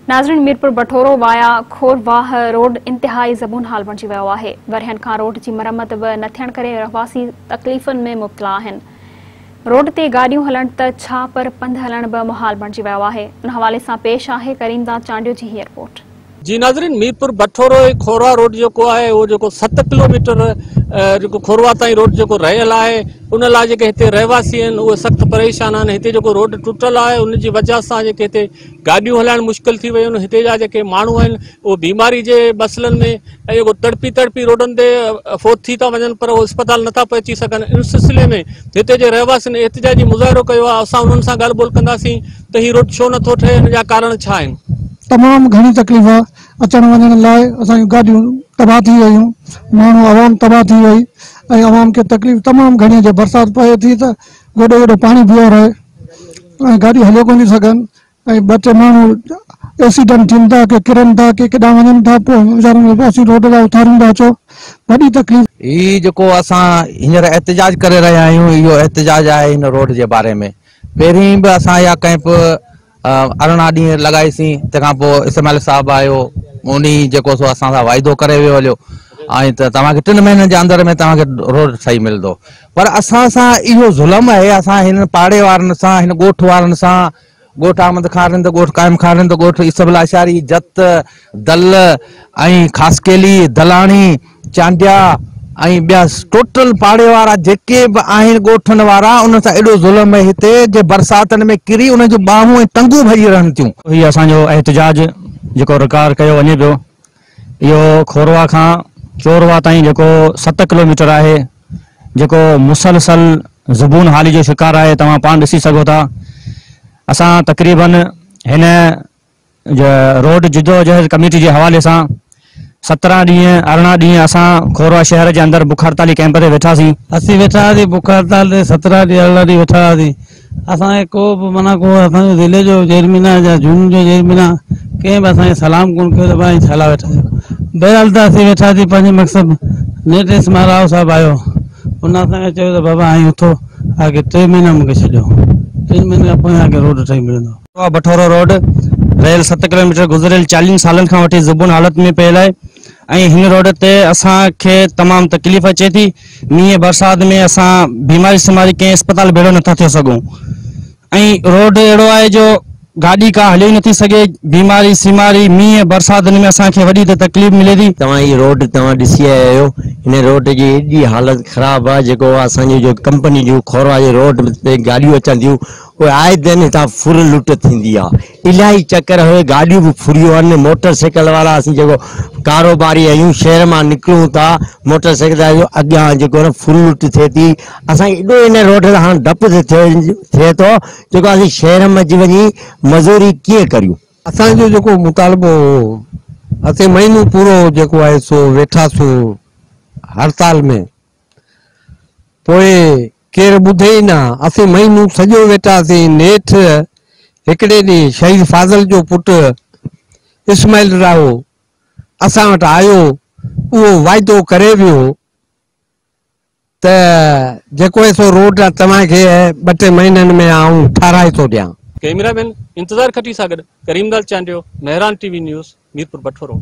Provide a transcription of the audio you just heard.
नाज़रीन, Mirpur बठोरो via खोरवाह road इंतहाई ज़बून हाल बणिजी वियो आहे। वरियनि खां रोड जी मरम्मत बि न थियण करे रहवासी तकलीफ़ुनि में मुब्तला आहिनि। रोड ते गाॾियूं हलण त छा पर पंध हलण बि मुहाल बणिजी वियो आहे। उन हवाले सां पेश आहे करीमदास चांडियो जी हीअ रिपोर्ट। जी नाज़रीन, मीरपुर बठोरो खोरवा रोड जो है वो 7 किलोमीटर खोरवा ताईं रोड जो रहियल है। उन लाइ जेके हिते रहवासी आहिनि उहे सख्त परेशान आहिनि। हिते जो रोड टुटल है उन जी वजह सां जेके हिते गाॾियूं हलाइण मुश्किल थी वियूं आहिनि। हिते जा जेके माण्हू आहिनि उहे बीमारी जे मसइलनि में ऐं तड़पी रोडनि ते फोत थी था वञनि, पर उहे अस्पताल नथा पहुची सघनि। इन सिलसिले में हिते जे रहवासियुनि एहतिजाजी मुज़ाहिरो कयो आहे। असां उन्हनि सां ॻाल्हि ॿोल कंदासीं त हीउ रोड छो नथो ठहे, हिन जा कारण छा आहिनि। तमाम घणी तकलीफ़ अचण वञण लाइ असां गाॾियूं तबाह थी वयूं, माण्हू आवाम तबाह थी वई ऐं आवाम खे तकलीफ़ तमाम घणी जे बरसात पए थी त गोॾो गोॾो पाणी बीहो रहे ऐं गाॾियूं हली कोन थी सघनि ऐं ॿ टे माण्हू एक्सीडेंट थियनि था कि किरनि था कि केॾां वञनि था, पोइ वीचारनि खे असीं रोड था उथारियूं था। अचो वॾी तकलीफ़ ही जेको असां हींअर एहतिजाज करे रहिया आहियूं, इहो एहतिजाज आहे हिन रोड जे बारे में। पहिरीं बि असां इहा कैंप 18 ॾींहं लॻाईसीं, तंहिंखां पोइ इस्माइल साहब आयो, उन जेको सो असां सां वाइदो करे वियो हलियो ऐं त तव्हांखे 3 महीननि जे अंदर में तव्हांखे रोड सही मिलंदो। पर असां सां इहो ज़ुल्म आहे। असां हिन पाड़े वारनि सां, हिन ॻोठ वारनि सां, ॻोठ अहमद खारिंद, ॻोठ काइम खारिंद, ॻोठ इसबला अशारी, जत, दल ऐं खासकेली, दलाणी, चांडिया ऐं ॿिया टोटल पाड़े वारा जेके बि आहिनि ॻोठनि वारा, उन सां एॾो ज़ुल्म आहे हिते जे बरसातनि में किरी उन जूं ॿाहूं ऐं टंगूं भॼी रहनि थियूं। हीउ असांजो एहतिजाज जेको रिकॉर्ड कयो वञे पियो, इहो खोरवा खां चोरवा ताईं जेको 7 किलोमीटर आहे, जेको मुसलसल ज़बून हाली जो शिकार आहे। तव्हां पाण ॾिसी सघो था। असां तक़रीबन हिन रोड जिदोजहद कमेटी जे हवाले सां 17 ॾींहं 18 ॾींहं असां खोरवा शहर जे अंदरि बुख हड़ताली कैंप ते वेठासीं। असीं वेठा हुआसीं बुख हड़ताल ते 17 ॾींहं 18 ॾींहं वेठा हुआसीं। असांखे को बि माना को असांजो ज़िले जो चेयरमैन या जून जो चेयरमैन कंहिं बि असांखे सलाम कोन कयो त भाई छा वेठा आहियो। बहरहाल त असीं वेठासीं पंहिंजे मक़सद। नेटेश महाराव साहब आयो, उन असांखे चयो त बाबा हाणे उथो, आगे 3 महीना मूंखे छॾियो, 3 महीने खां पोइ आगे रोड ठही मिलंदो। बठोरो रोड रहियल 7 किलोमीटर गुज़िरियल 40 सालनि खां वठी ज़बून हालत में पियल आहे ऐं हिन रोड ते असांखे तमामु तकलीफ़ अचे थी। मींहं बरसात में असां बीमारी सिमारी कंहिं अस्पताल भेड़ो नथा थी सघूं ऐं रोड अहिड़ो आहे जो गाॾी का हली नथी सघे। बीमारी सिमारी मींहं बरसातनि में असांखे वॾी त तकलीफ़ मिले थी। तव्हां हीअ रोड तव्हां ॾिसी आया आहियो, हिन रोड जी एॾी हालत ख़राबु आहे। जेको असांजी जो कंपनी जूं खोरवा जे रोड ते गाॾियूं अचनि थियूं, उहे आए दिन हितां फुर लुट थींदी आहे। इलाही चकर हुए, गाॾियूं बि फुरियूं आहिनि। मोटरसाइकिल वारा असीं जेको कारोबारी आहियूं, शहर मां निकिरूं था, मोटरसाइकिल जो अॻियां जेको न फुर लुट थिए थी। असांखे एॾो हिन रोड ते हाणे डपु थिए थो जेको असीं शहर में अची वञी मज़ूरी कीअं करियूं। असांजो जेको मुतालबो हो, असीं महीनो पूरो जेको आहे सो वेठासीं हड़ताल में, पोइ केरु ॿुधे ई न। असीं महीनो सॼो वेठासीं। नेठ हिकिड़े ॾींहुं शहीद फाज़ल जो पुटु इस्माइल राव असां वटि आयो, उहो वाइदो करे वियो त जेको आहे सो रोड तव्हांखे 2-3 महीननि में आऊं ठाराए थो ॾियां। कैमरामैन इंतज़ार खटी सां गॾु करीमदास चांडियो, मेहरान टीवी न्यूज़, मीरपुर बठोरो।